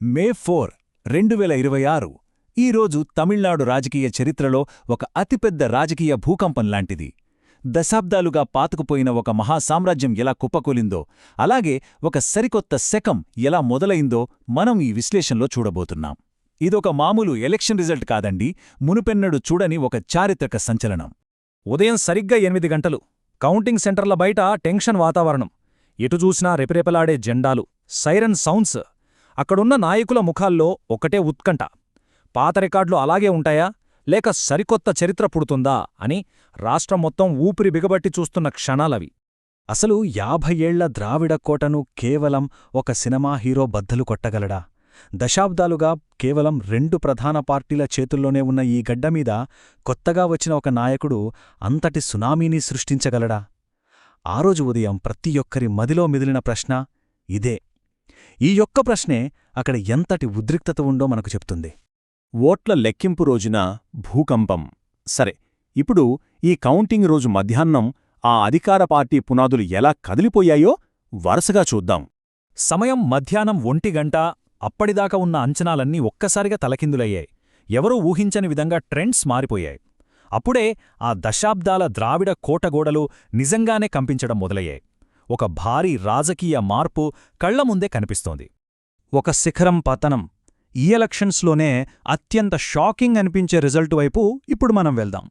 మే 4, 2026 ఈరోజు తమిళనాడు రాజకీయ చరిత్రలో ఒక అతిపెద్ద రాజకీయ భూకంపం లాంటిది. దశాబ్దాలుగా పాతుకుపోయిన ఒక మహాసామ్రాజ్యం ఎలా కుప్పకూలిందో, అలాగే ఒక సరికొత్త శకం ఎలా మొదలైందో మనం ఈ విశ్లేషణలో చూడబోతున్నాం. ఇదొక మామూలు ఎలక్షన్ రిజల్ట్ కాదండి, మునుపెన్నడూ చూడని ఒక చారిత్రక సంచలనం. ఉదయం సరిగ్గా 8 గంటలు. కౌంటింగ్ సెంటర్ల బయట టెన్షన్ వాతావరణం. ఎటు చూసినా రెపరెపలాడే జెండాలు, సైరన్ సౌండ్స్. అక్కడున్న నాయకుల ముఖాల్లో ఒకటే ఉత్కంఠ. పాత రికార్డులు అలాగే ఉంటాయా, లేక సరికొత్త చరిత్ర పుడుతుందా అని రాష్ట్రం మొత్తం ఊపిరి బిగబట్టి చూస్తున్న క్షణాలవి. అసలు 50 ఏళ్ల ద్రావిడ కోటను కేవలం ఒక సినిమా హీరో బద్దలు కొట్టగలడా? దశాబ్దాలుగా కేవలం 2 ప్రధాన పార్టీల చేతుల్లోనే ఉన్న ఈ గడ్డమీద కొత్తగా వచ్చిన ఒక నాయకుడు అంతటి సునామీని సృష్టించగలడా? ఆ రోజు ఉదయం ప్రతి ఒక్కరి మదిలో మిదిలిన ప్రశ్న ఇదే. ఈ యొక్క ప్రశ్నే అక్కడ ఎంతటి ఉద్రిక్తత ఉందో మనకు చెప్తుంది. ఓట్ల లెక్కింపు రోజున భూకంపం. సరే, ఇప్పుడు ఈ కౌంటింగ్ రోజు మధ్యాహ్నం ఆ అధికార పార్టీ పునాదులు ఎలా కదిలిపోయాయో వరుసగా చూద్దాం. సమయం మధ్యాహ్నం 1 గంట. అప్పటిదాకా ఉన్న అంచనాలన్నీ ఒక్కసారిగా తలకిందులయ్యాయి. ఎవరూ ఊహించని విధంగా ట్రెండ్స్ మారిపోయాయి. అప్పుడే ఆ దశాబ్దాల ద్రావిడ కోటగోడలు నిజంగానే కంపించడం మొదలయ్యాయి. ఒక భారీ రాజకీయ మార్పు కళ్లముందే కనిపిస్తోంది. ఒక శిఖరం పతనం. ఈ ఎలక్షన్స్లోనే అత్యంత షాకింగ్ అనిపించే రిజల్టు వైపు ఇప్పుడు మనం వెళ్దాం.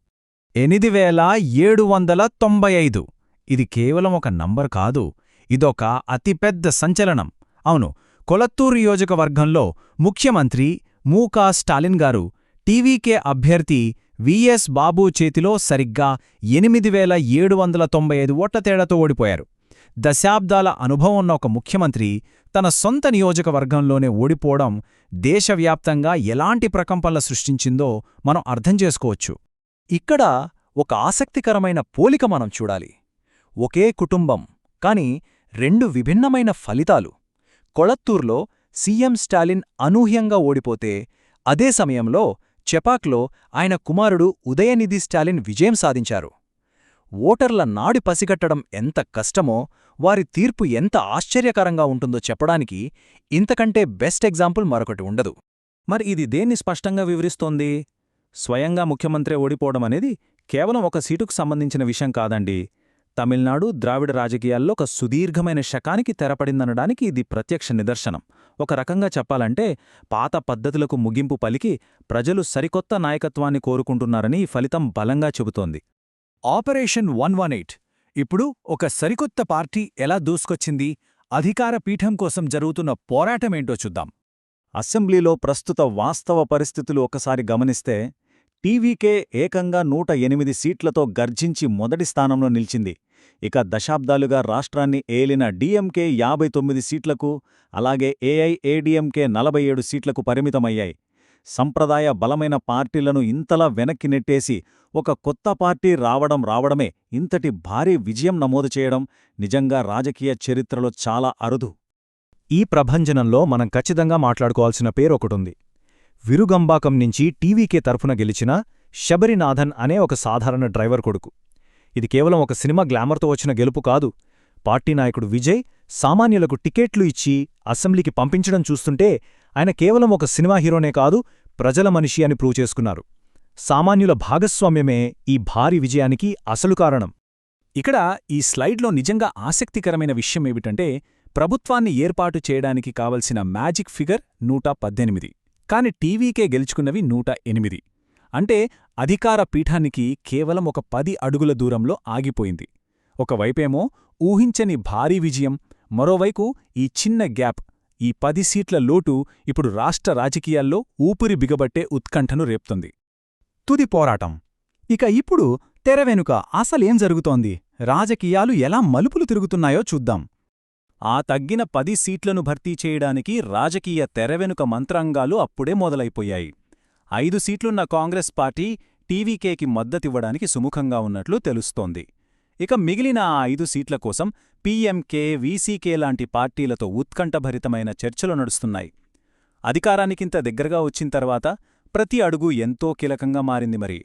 8795. ఇది కేవలం ఒక నంబర్ కాదు, ఇదొక అతిపెద్ద సంచలనం. అవును, కొలత్తూరు నియోజకవర్గంలో ముఖ్యమంత్రి ము.క. స్టాలిన్ గారు టీవీకే అభ్యర్థి విఎస్ బాబు చేతిలో సరిగ్గా 8795 ఓట్ల తేడాతో ఓడిపోయారు. దశాబ్దాల అనుభవం ఉన్న ఒక ముఖ్యమంత్రి తన సొంత నియోజకవర్గంలోనే ఓడిపోవడం దేశవ్యాప్తంగా ఎలాంటి ప్రకంపనలు సృష్టించిందో మనం అర్థం చేసుకోవచ్చు. ఇక్కడ ఒక ఆసక్తికరమైన పోలిక మనం చూడాలి. ఒకే కుటుంబం, కాని 2 విభిన్నమైన ఫలితాలు. కొళత్తూర్లో సీఎం స్టాలిన్ అనూహ్యంగా ఓడిపోతే, అదే సమయంలో చెపాక్లో ఆయన కుమారుడు ఉదయనిధి స్టాలిన్ విజయం సాధించారు. ఓటర్ల నాడి పసిగట్టడం ఎంత కష్టమో, వారి తీర్పు ఎంత ఆశ్చర్యకరంగా ఉంటుందో చెప్పడానికి ఇంతకంటే బెస్ట్ ఎగ్జాంపుల్ మరొకటి ఉండదు. మరి ఇది దేన్ని స్పష్టంగా వివరిస్తోంది? స్వయంగా ముఖ్యమంత్రి ఓడిపోవడమనేది కేవలం ఒక సీటుకు సంబంధించిన విషయం కాదండి. తమిళనాడు ద్రావిడ రాజకీయాల్లో ఒక సుదీర్ఘమైన శకానికి తెరపడిందనడానికి ఇది ప్రత్యక్ష నిదర్శనం. ఒక రకంగా చెప్పాలంటే, పాత పద్ధతులకు ముగింపు పలికి ప్రజలు సరికొత్త నాయకత్వాన్ని కోరుకుంటున్నారని ఈ ఫలితం బలంగా చెబుతోంది. ఆపరేషన్ 118. ఇప్పుడు ఒక సరికొత్త పార్టీ ఎలా దూసుకొచ్చింది? అధికార పీఠం కోసం జరుగుతున్న పోరాటమేంటో చూద్దాం. అసెంబ్లీలో ప్రస్తుత వాస్తవ పరిస్థితులు ఒకసారి గమనిస్తే, టీవీకే ఏకంగా 108 సీట్లతో గర్జించి మొదటి స్థానంలో నిలిచింది. ఇక దశాబ్దాలుగా రాష్ట్రాన్ని ఏలిన డీఎంకే 59 సీట్లకు, అలాగే ఏఐఏడీఎంకే 47 సీట్లకు పరిమితమయ్యాయి. సంప్రదాయ బలమైన పార్టీలను ఇంతలా వెనక్కి నెట్టేసి ఒక కొత్త పార్టీ రావడమే ఇంతటి భారీ విజయం నమోదు చేయడం నిజంగా రాజకీయ చరిత్రలో చాలా అరుదు. ఈ ప్రభంజనంలో మనం ఖచ్చితంగా మాట్లాడుకోవాల్సిన పేరొకటుంది. విరుగంబాకం నుంచి టీవీకే తరఫున గెలిచిన శబరినాథన్ అనే ఒక సాధారణ డ్రైవర్ కొడుకు. ఇది కేవలం ఒక సినిమా గ్లామర్తో వచ్చిన గెలుపు కాదు. పార్టీ నాయకుడు విజయ్ సామాన్యులకు టికెట్లు ఇచ్చి అసెంబ్లీకి పంపించడం చూస్తుంటే ఆయన కేవలం ఒక సినిమా హీరోనే కాదు, ప్రజల మనిషి అని ప్రూవ్ చేసుకున్నారు. సామాన్యుల భాగస్వామ్యమే ఈ భారీ విజయానికి అసలు కారణం. ఇక్కడ ఈ స్లైడ్లో నిజంగా ఆసక్తికరమైన విషయమేమిటంటే, ప్రభుత్వాన్ని ఏర్పాటు చేయడానికి కావలసిన మ్యాజిక్ ఫిగర్ 118. కాని టీవీకే గెలుచుకున్నవి 108. అంటే అధికార పీఠానికి కేవలం ఒక 10 అడుగుల దూరంలో ఆగిపోయింది. ఒకవైపేమో ఊహించని భారీ విజయం, మరోవైపు ఈ చిన్న గ్యాప్. ఈ 10 సీట్ల లోటు ఇప్పుడు రాష్ట్ర రాజకీయాల్లో ఊపిరి బిగబట్టే ఉత్కంఠను రేపుతుంది. తుది పోరాటం. ఇక ఇప్పుడు తెర వెనుక అసలేం జరుగుతోంది, రాజకీయాలు ఎలా మలుపులు తిరుగుతున్నాయో చూద్దాం. ఆ తగ్గిన 10 సీట్లను భర్తీ చేయడానికి రాజకీయ తెరవెనుక మంత్రాంగాలు అప్పుడే మొదలైపోయాయి. 5 సీట్లున్న కాంగ్రెస్ పార్టీ టీవీకేకి మద్దతివ్వడానికి సుముఖంగా ఉన్నట్లు తెలుస్తోంది. ఇక మిగిలిన ఆ 5 సీట్ల కోసం పీఎంకే, వీసీకే లాంటి పార్టీలతో ఉత్కంఠభరితమైన చర్చలు నడుస్తున్నాయి. అధికారానికింత దగ్గరగా వచ్చిన తర్వాత ప్రతి అడుగు ఎంతో కీలకంగా మారింది. మరి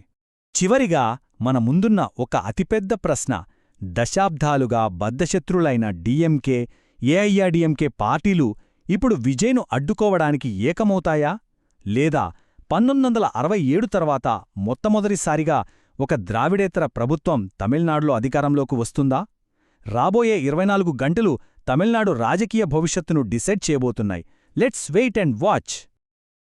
చివరిగా మన ముందున్న ఒక అతిపెద్ద ప్రశ్న, దశాబ్దాలుగా బద్ధశత్రులైన డీఎంకే, ఏఐఆర్డీఎంకే పార్టీలు ఇప్పుడు విజయ్ను అడ్డుకోవడానికి ఏకమవుతాయా లేదా 1967 తర్వాత మొట్టమొదటిసారిగా ఒక ద్రావిడేతర ప్రభుత్వం తమిళనాడులో అధికారంలోకి వస్తుందా? రాబోయే 24 గంటలు తమిళనాడు రాజకీయ భవిష్యత్తును డిసైడ్ చేయబోతున్నాయి. Let's wait and watch.